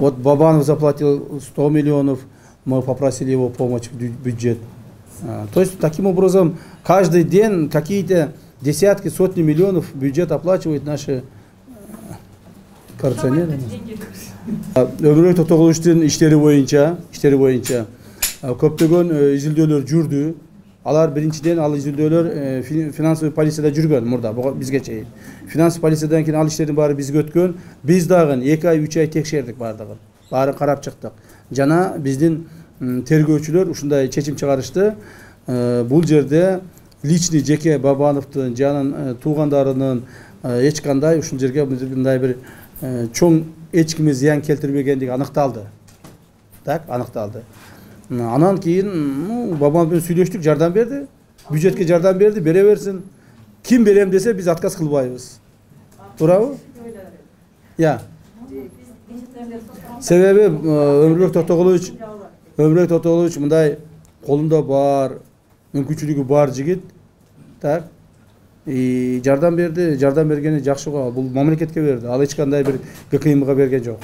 Вот Бабанов заплатил 100 миллионов, мы попросили его помочь в бюджет. То есть таким образом каждый день какие-то десятки, сотни миллионов бюджет оплачивают наши коррупционеры. Өмүрбек Токтогуловичтин иштери боюнча көптөгөн изилдөөлөр жүрдү. Алар биринчиден ал изилдөөлөр финансовый полицияда жүргөн мурда бизге чейин. Финансовый полициядан кийин ал иштердин баары бизге өткөн. Биз дагы 2 ай 3 ай текшердик бардыгын. Баарын карап чыктык. Жана биздин тергөөчүлөр ушундай чечим чыгарышты. Бул жерде личный жеке Бабановдун жанын туугандарынын эч кандай ушул жерге мындай бир чоң эч кимге зыян келтирбегендиги аныкталды. Так, аныкталды. Анан кийин Бабанов менен сүйлөштүк, жардам берди. Бюджетке жардам берди, бере берсин. Ким берем десе биз отказ кылбайбыз. Туурабы? Я. Себеби Өмүрбек Токтогулович мындай колунда бар, мүмкүнчүлүгү бар жигит. Так. Жардам берди, жардам бергени жакшы го. Бул мамлекетке берди. Ал эч кандай бир ГКМга берген жок.